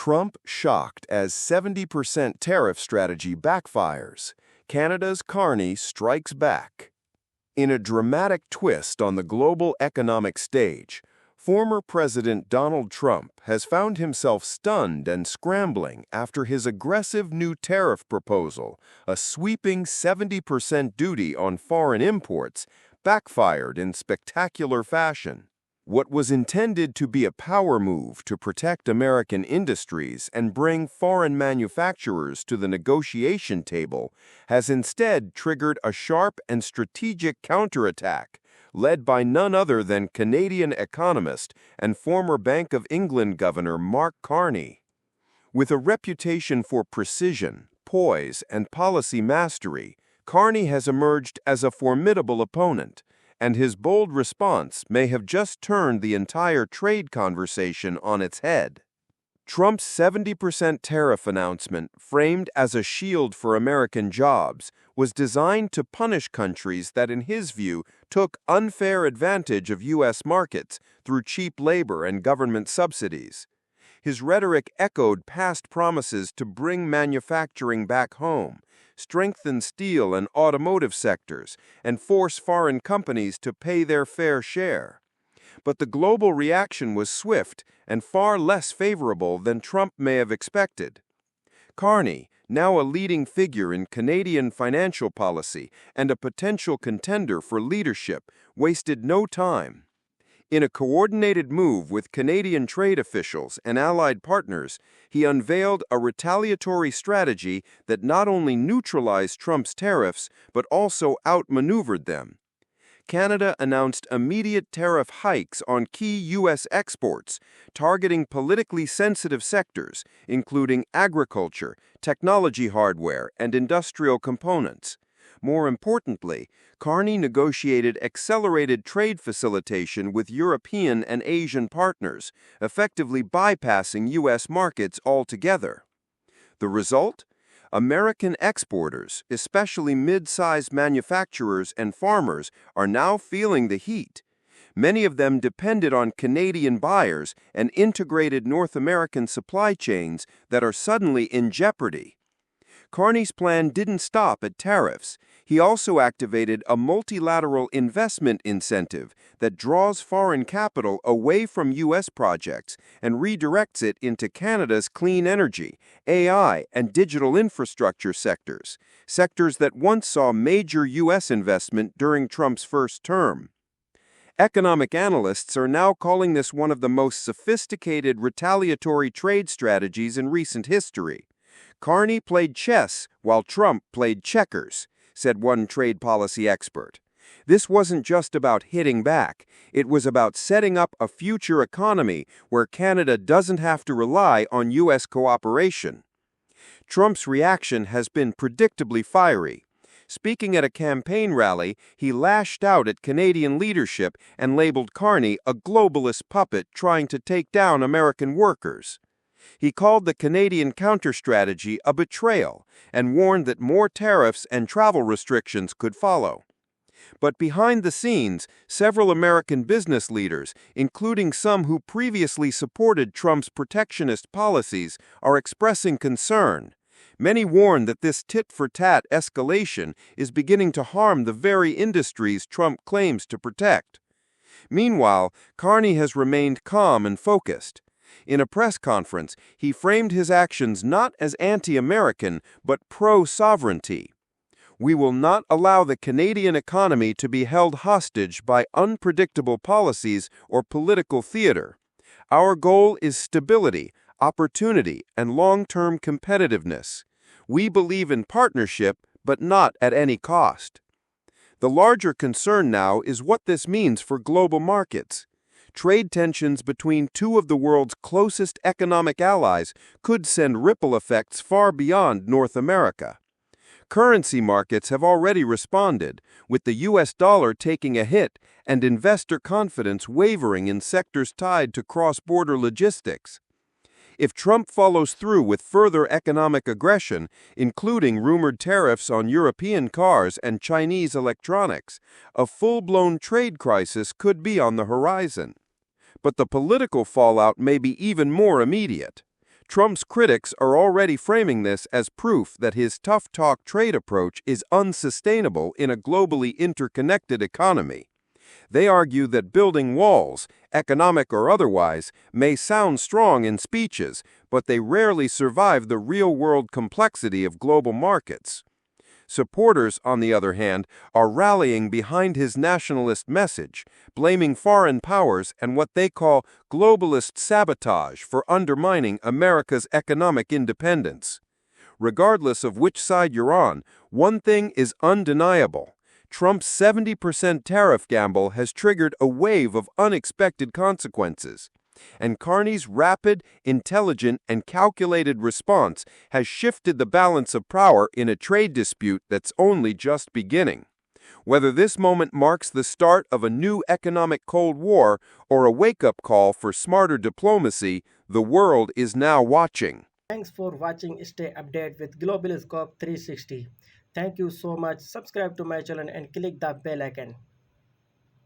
Trump shocked as 70% tariff strategy backfires. Canada's Carney strikes back. In a dramatic twist on the global economic stage, former President Donald Trump has found himself stunned and scrambling after his aggressive new tariff proposal, a sweeping 70% duty on foreign imports, backfired in spectacular fashion. What was intended to be a power move to protect American industries and bring foreign manufacturers to the negotiation table has instead triggered a sharp and strategic counterattack, led by none other than Canadian economist and former Bank of England Governor Mark Carney. With a reputation for precision, poise, and policy mastery, Carney has emerged as a formidable opponent, and his bold response may have just turned the entire trade conversation on its head. Trump's 70% tariff announcement, framed as a shield for American jobs, was designed to punish countries that, in his view, took unfair advantage of U.S. markets through cheap labor and government subsidies. His rhetoric echoed past promises to bring manufacturing back home, strengthen steel and automotive sectors, and force foreign companies to pay their fair share. But the global reaction was swift and far less favorable than Trump may have expected. Carney, now a leading figure in Canadian financial policy and a potential contender for leadership, wasted no time. In a coordinated move with Canadian trade officials and allied partners, he unveiled a retaliatory strategy that not only neutralized Trump's tariffs but also outmaneuvered them. Canada announced immediate tariff hikes on key U.S. exports, targeting politically sensitive sectors, including agriculture, technology hardware, and industrial components. More importantly, Carney negotiated accelerated trade facilitation with European and Asian partners, effectively bypassing U.S. markets altogether. The result? American exporters, especially mid-sized manufacturers and farmers, are now feeling the heat. Many of them depended on Canadian buyers and integrated North American supply chains that are suddenly in jeopardy. Carney's plan didn't stop at tariffs. He also activated a multilateral investment incentive that draws foreign capital away from U.S. projects and redirects it into Canada's clean energy, AI, and digital infrastructure sectors, sectors that once saw major U.S. investment during Trump's first term. Economic analysts are now calling this one of the most sophisticated retaliatory trade strategies in recent history. Carney played chess while Trump played checkers, said one trade policy expert. This wasn't just about hitting back. It was about setting up a future economy where Canada doesn't have to rely on U.S. cooperation. Trump's reaction has been predictably fiery. Speaking at a campaign rally, he lashed out at Canadian leadership and labeled Carney a globalist puppet trying to take down American workers. He called the Canadian counter-strategy a betrayal and warned that more tariffs and travel restrictions could follow. But behind the scenes, several American business leaders, including some who previously supported Trump's protectionist policies, are expressing concern. Many warn that this tit-for-tat escalation is beginning to harm the very industries Trump claims to protect. Meanwhile, Carney has remained calm and focused. In a press conference, he framed his actions not as anti-American, but pro-sovereignty. We will not allow the Canadian economy to be held hostage by unpredictable policies or political theater. Our goal is stability, opportunity, and long-term competitiveness. We believe in partnership, but not at any cost. The larger concern now is what this means for global markets. Trade tensions between two of the world's closest economic allies could send ripple effects far beyond North America. Currency markets have already responded, with the U.S. dollar taking a hit and investor confidence wavering in sectors tied to cross-border logistics. If Trump follows through with further economic aggression, including rumored tariffs on European cars and Chinese electronics, a full-blown trade crisis could be on the horizon. But the political fallout may be even more immediate. Trump's critics are already framing this as proof that his tough talk trade approach is unsustainable in a globally interconnected economy. They argue that building walls, economic or otherwise, may sound strong in speeches, but they rarely survive the real-world complexity of global markets. Supporters, on the other hand, are rallying behind his nationalist message, blaming foreign powers and what they call globalist sabotage for undermining America's economic independence. Regardless of which side you're on, one thing is undeniable. Trump's 70% tariff gamble has triggered a wave of unexpected consequences. And Carney's rapid, intelligent, and calculated response has shifted the balance of power in a trade dispute that's only just beginning. Whether this moment marks the start of a new economic Cold War or a wake-up call for smarter diplomacy, the world is now watching. Thanks for watching. Stay updated with Global Scope 360. Thank you so much. Subscribe to my channel and click the bell icon.